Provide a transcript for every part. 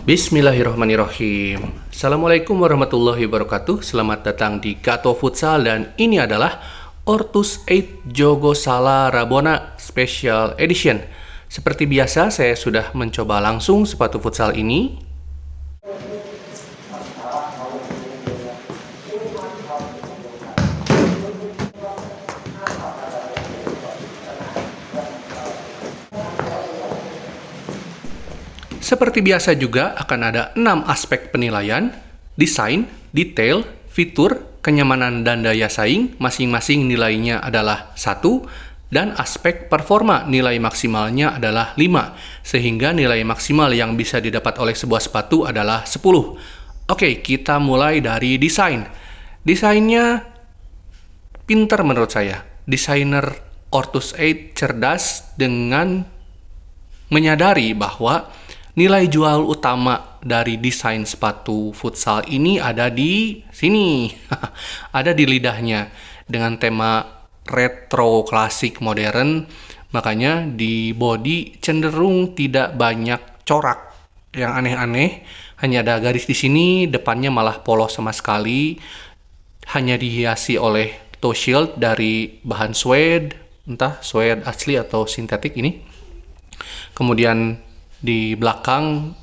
Bismillahirrahmanirrahim. Assalamualaikum warahmatullahi wabarakatuh. Selamat datang di Gato Futsal dan ini adalah Ortus 8 Jogosala Rabona Special Edition. Seperti biasa, saya sudah mencoba langsung sepatu futsal ini. Seperti biasa juga akan ada 6 aspek penilaian: desain, detail, fitur, kenyamanan, dan daya saing. Masing-masing nilainya adalah 1, dan aspek performa nilai maksimalnya adalah 5, sehingga nilai maksimal yang bisa didapat oleh sebuah sepatu adalah 10. Oke, kita mulai dari desain. Desainnya pinter menurut saya. Desainer Ortus 8 cerdas dengan menyadari bahwa nilai jual utama dari desain sepatu futsal ini ada di sini. Ada di lidahnya. Dengan tema retro klasik modern, makanya di body cenderung tidak banyak corak yang aneh-aneh. Hanya ada garis di sini, depannya malah polos sama sekali. Hanya dihiasi oleh toe shield dari bahan suede, entah suede asli atau sintetik ini. Kemudian di belakang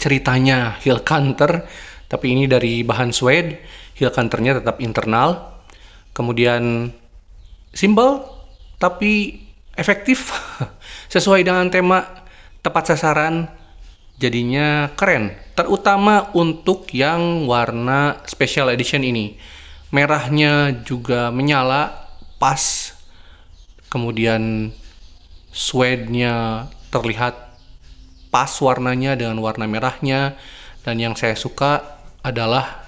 ceritanya heel counter, tapi ini dari bahan suede, heel counternya tetap internal. Kemudian simpel tapi efektif, sesuai dengan tema, tepat sasaran, jadinya keren. Terutama untuk yang warna special edition ini. Merahnya juga menyala, pas. Kemudian suede-nya terlihat pas warnanya dengan warna merahnya, dan yang saya suka adalah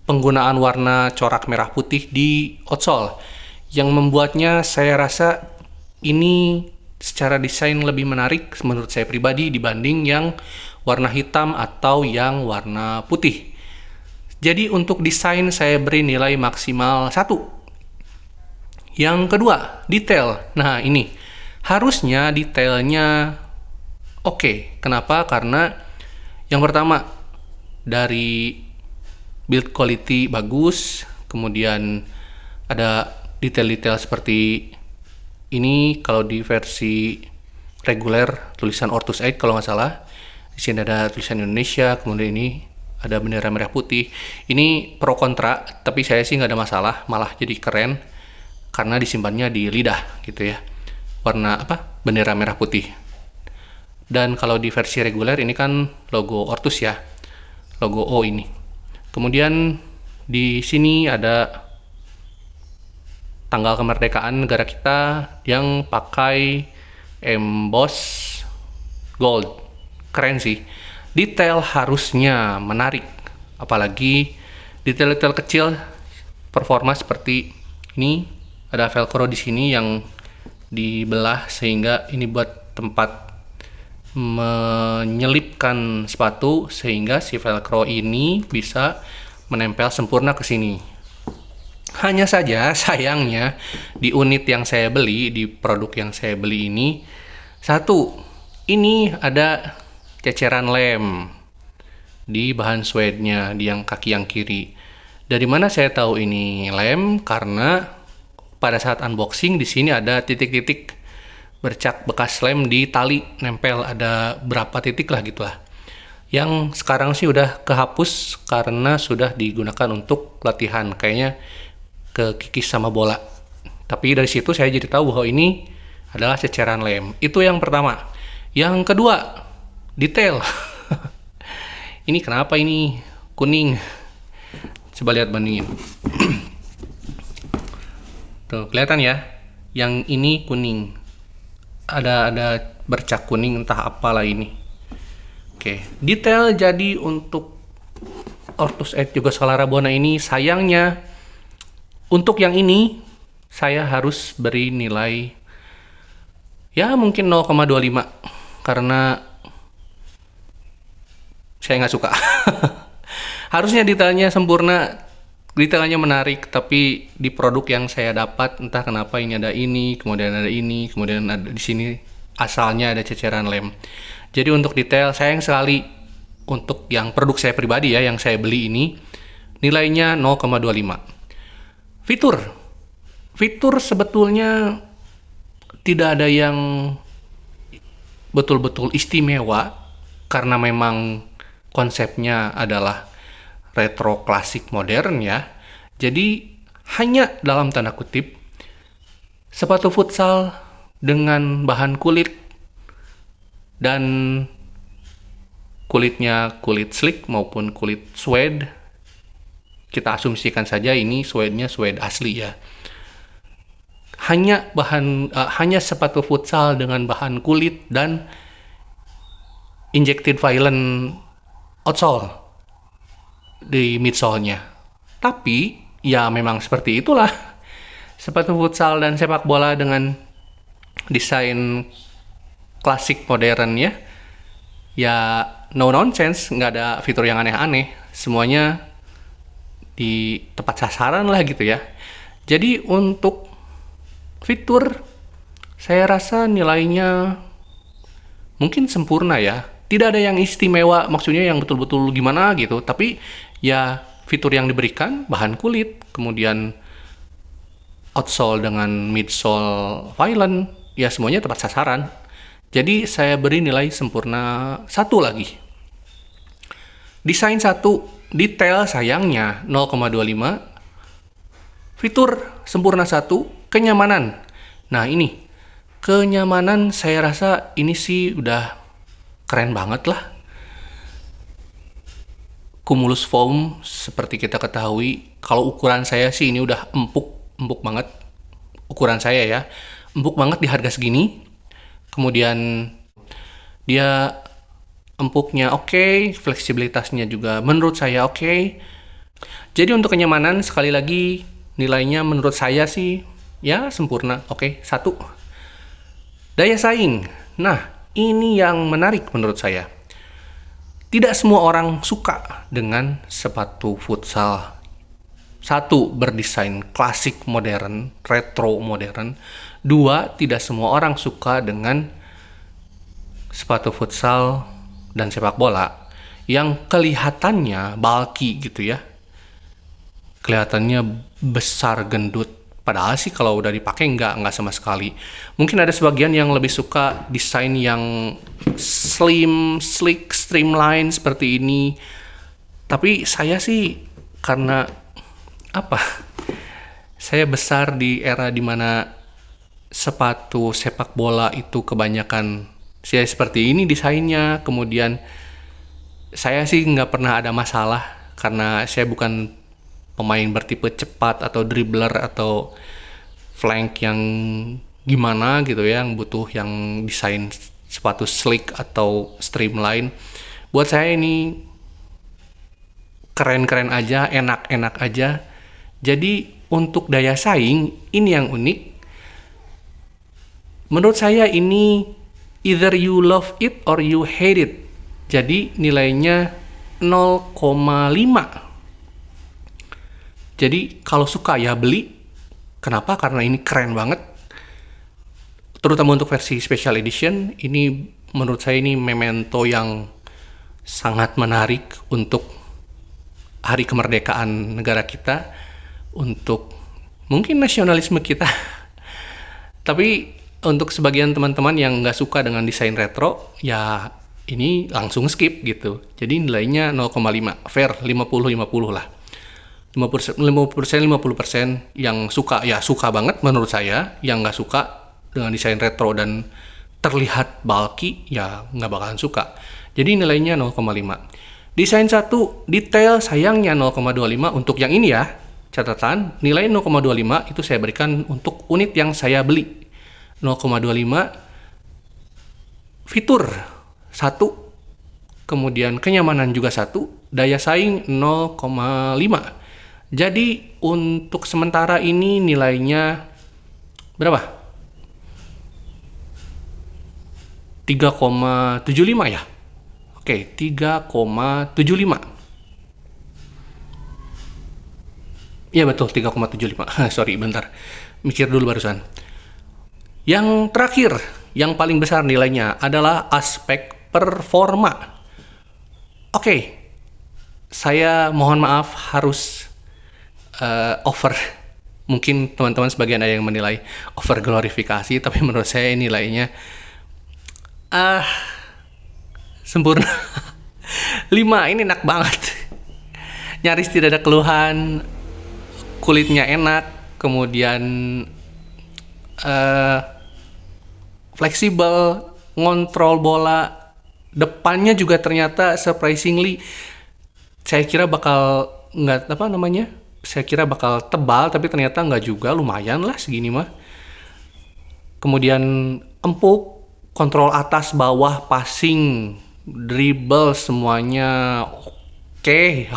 penggunaan warna corak merah putih di outsole yang membuatnya saya rasa ini secara desain lebih menarik menurut saya pribadi dibanding yang warna hitam atau yang warna putih. Jadi untuk desain saya beri nilai maksimal 1. Yang kedua, detail. Nah, ini harusnya detailnya oke. Kenapa? Karena yang pertama, dari build quality bagus, kemudian ada detail-detail seperti ini. Kalau di versi reguler tulisan Ortus 8 kalau nggak salah, di sini ada tulisan Indonesia, kemudian ini ada bendera merah putih. Ini pro kontra, tapi saya sih nggak ada masalah, malah jadi keren karena disimpannya di lidah gitu ya, warna apa, bendera merah putih. Dan kalau di versi reguler ini kan logo Ortus ya, logo O ini. Kemudian di sini ada tanggal kemerdekaan negara kita yang pakai emboss gold. Keren sih. Detail harusnya menarik, apalagi detail-detail kecil performa seperti ini. Ada velcro di sini yang dibelah sehingga ini buat tempat menyelipkan sepatu, sehingga si velcro ini bisa menempel sempurna ke sini. Hanya saja sayangnya di unit yang saya beli, di produk yang saya beli ini, ini ada ceceran lem di bahan suede-nya di yang kaki yang kiri. Dari mana saya tahu ini lem? Karena pada saat unboxing di sini ada titik-titik bercak bekas lem di tali nempel, ada berapa titik lah gitulah. Yang sekarang sih udah kehapus karena sudah digunakan untuk latihan, kayaknya kekikis sama bola. Tapi dari situ saya jadi tahu bahwa ini adalah ceceran lem. Itu yang pertama. Yang kedua, detail. Ini kenapa ini kuning? Coba lihat, bandingin. Tuh, kelihatan ya? Yang ini kuning. Ada bercak kuning, entah apalah ini. Oke, detail jadi untuk Ortus 8 Jogosala Rabona ini, sayangnya untuk yang ini saya harus beri nilai ya mungkin 0,25 karena saya nggak suka. Harusnya detailnya sempurna, detailnya menarik, tapi di produk yang saya dapat entah kenapa ini ada ini, kemudian ada ini, kemudian ada di sini asalnya ada ceceran lem. Jadi untuk detail, sayang sekali untuk yang produk saya pribadi ya, yang saya beli ini, nilainya 0,25. Fitur sebetulnya tidak ada yang betul-betul istimewa, karena memang konsepnya adalah retro klasik modern ya. Jadi hanya dalam tanda kutip, sepatu futsal dengan bahan kulit dan kulitnya kulit slick maupun kulit suede. Kita asumsikan saja ini suede-nya suede asli ya. Hanya sepatu futsal dengan bahan kulit dan injected violent outsole di midsole-nya. Tapi ya memang seperti itulah sepatu futsal dan sepak bola dengan desain klasik modern ya. Ya no nonsense, nggak ada fitur yang aneh-aneh. Semuanya di tepat sasaran lah gitu ya. Jadi untuk fitur, saya rasa nilainya mungkin sempurna ya. Tidak ada yang istimewa, maksudnya yang betul-betul gimana gitu. Tapi ya fitur yang diberikan, bahan kulit, kemudian outsole dengan midsole violent, ya semuanya tepat sasaran. Jadi saya beri nilai sempurna 1 lagi. Desain 1, detail sayangnya 0,25. Fitur sempurna 1, kenyamanan. Nah ini, kenyamanan saya rasa ini sih udah keren banget lah. Cumulus foam seperti kita ketahui, kalau ukuran saya sih ini udah empuk banget. Ukuran saya ya, empuk banget di harga segini. Kemudian dia empuknya oke, fleksibilitasnya juga menurut saya oke. Jadi untuk kenyamanan sekali lagi nilainya menurut saya sih ya sempurna, oke, 1. Daya saing. Nah, ini yang menarik menurut saya. Tidak semua orang suka dengan sepatu futsal. 1, berdesain klasik modern, retro modern. 2, tidak semua orang suka dengan sepatu futsal dan sepak bola yang kelihatannya bulky gitu ya. Kelihatannya besar gendut. Padahal sih kalau udah dipakai nggak sama sekali. Mungkin ada sebagian yang lebih suka desain yang slim, sleek, streamline seperti ini. Tapi saya sih karena apa? Saya besar di era dimana sepatu sepak bola itu kebanyakan saya seperti ini desainnya. Kemudian saya sih nggak pernah ada masalah karena saya bukan pemain bertipe cepat atau dribbler atau flank yang gimana gitu ya, yang butuh yang desain sepatu slick atau streamline. Buat saya ini keren-keren aja, enak-enak aja. Jadi untuk daya saing ini yang unik. Menurut saya ini either you love it or you hate it. Jadi nilainya 0,5. Jadi kalau suka ya beli. Kenapa? Karena ini keren banget. Terutama untuk versi special edition, ini menurut saya ini memento yang sangat menarik untuk hari kemerdekaan negara kita, untuk mungkin nasionalisme kita. Tapi untuk sebagian teman-teman yang nggak suka dengan desain retro, ya ini langsung skip gitu. Jadi nilainya 0,5, fair, 50-50 lah. 50% yang suka ya suka banget menurut saya, yang nggak suka dengan desain retro dan terlihat bulky ya nggak bakalan suka. Jadi nilainya 0,5. Desain 1, detail sayangnya 0,25 untuk yang ini ya. Catatan, nilai 0,25 itu saya berikan untuk unit yang saya beli. 0,25. Fitur 1, kemudian kenyamanan juga 1, daya saing 0,5. Jadi untuk sementara ini nilainya berapa? 3,75 ya? Oke, 3,75. Iya betul, 3,75. Sorry, bentar. Mikir dulu barusan. Yang terakhir, yang paling besar nilainya adalah aspek performa. Oke, saya mohon maaf harus over. Mungkin teman-teman sebagian ada yang menilai over glorifikasi, tapi menurut saya nilainya sempurna. 5 ini enak banget. Nyaris tidak ada keluhan, kulitnya enak, kemudian fleksibel, ngontrol bola, depannya juga ternyata surprisingly saya kira bakal saya kira bakal tebal, tapi ternyata nggak juga, lumayan lah segini mah. Kemudian empuk, kontrol atas, bawah, passing, dribble, semuanya oke.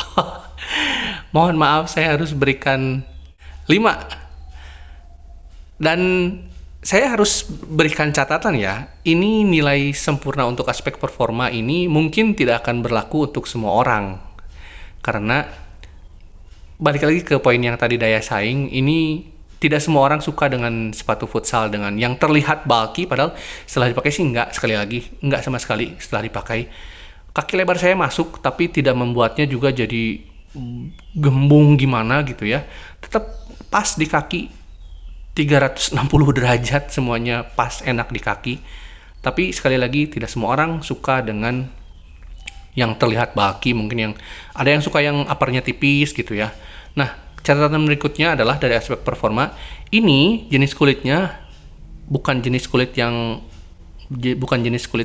Mohon maaf, saya harus berikan 5. Dan saya harus berikan catatan ya, ini nilai sempurna untuk aspek performa ini mungkin tidak akan berlaku untuk semua orang. Karena balik lagi ke poin yang tadi daya saing, ini tidak semua orang suka dengan sepatu futsal dengan yang terlihat bulky, padahal setelah dipakai sih enggak, sekali lagi enggak sama sekali setelah dipakai. Kaki lebar saya masuk, tapi tidak membuatnya juga jadi gembung gimana gitu ya. Tetap pas di kaki, 360 derajat, semuanya pas, enak di kaki. Tapi sekali lagi tidak semua orang suka dengan yang terlihat bulky, mungkin yang ada yang suka yang uppernya tipis gitu ya. Nah, catatan berikutnya adalah dari aspek performa, ini jenis kulitnya bukan jenis kulit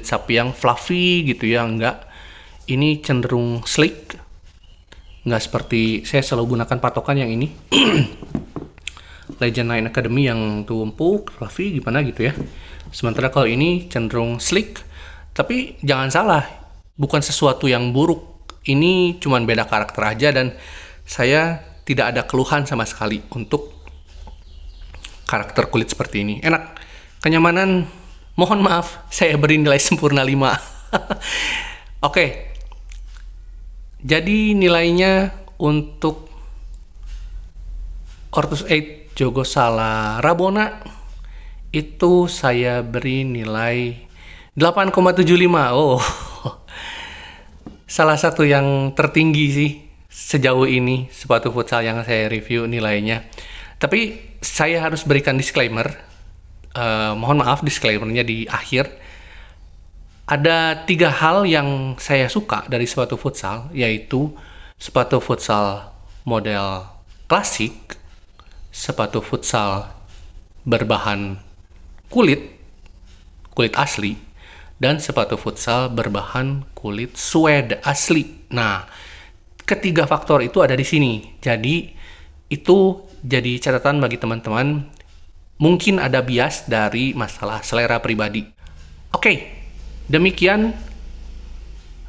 sapi yang fluffy gitu ya, enggak. Ini cenderung slick, nggak seperti saya selalu gunakan patokan yang ini Legend Nine Academy yang tumpuk, fluffy gimana gitu ya. Sementara kalau ini cenderung slick, tapi jangan salah, bukan sesuatu yang buruk. Ini cuman beda karakter aja, dan saya tidak ada keluhan sama sekali untuk karakter kulit seperti ini. Enak, kenyamanan, mohon maaf, saya beri nilai sempurna 5. Oke, jadi nilainya untuk Ortus 8 Jogosala Rabona itu saya beri nilai 8,75. Oh, salah satu yang tertinggi sih sejauh ini sepatu futsal yang saya review nilainya. Tapi saya harus berikan disclaimer, mohon maaf disclaimernya di akhir. Ada 3 hal yang saya suka dari sepatu futsal, yaitu sepatu futsal model klasik, sepatu futsal berbahan kulit asli, dan sepatu futsal berbahan kulit suede asli. Nah, ketiga faktor itu ada di sini. Jadi itu jadi catatan bagi teman-teman. Mungkin ada bias dari masalah selera pribadi. Oke, demikian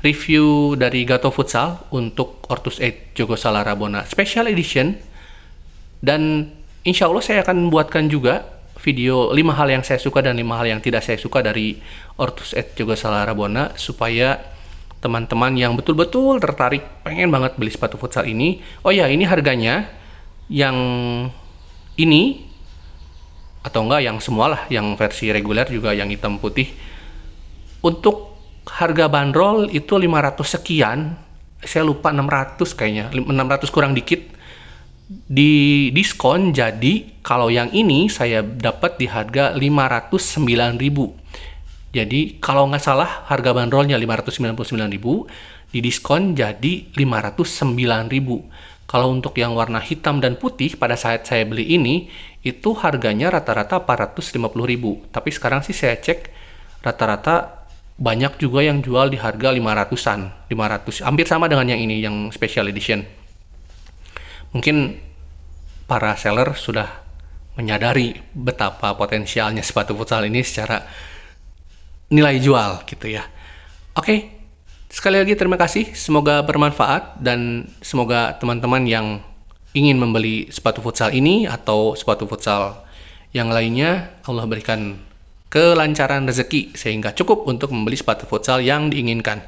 review dari Gato Futsal untuk Ortus 8 Jogosala Rabona Special Edition. Dan insya Allah saya akan buatkan juga video 5 hal yang saya suka dan 5 hal yang tidak saya suka dari Ortus 8 Jogosala Rabona, supaya teman-teman yang betul-betul tertarik pengen banget beli sepatu futsal ini. Oh ya, ini harganya yang ini atau enggak yang semualah, yang versi reguler juga yang hitam putih. Untuk harga bandrol itu 500 sekian. Saya lupa 600 kayaknya, 600 kurang dikit. Di diskon, jadi kalau yang ini saya dapat di harga 509.000. Jadi kalau nggak salah harga bandrolnya 599.000, di diskon jadi 509.000. Kalau untuk yang warna hitam dan putih pada saat saya beli ini, itu harganya rata-rata 450.000. Tapi sekarang sih saya cek rata-rata banyak juga yang jual di harga 500-an, 500, hampir sama dengan yang ini, yang special edition. Mungkin para seller sudah menyadari betapa potensialnya sepatu futsal ini secara nilai jual gitu ya. Oke, sekali lagi terima kasih, semoga bermanfaat, dan semoga teman-teman yang ingin membeli sepatu futsal ini atau sepatu futsal yang lainnya, Allah berikan kelancaran rezeki sehingga cukup untuk membeli sepatu futsal yang diinginkan.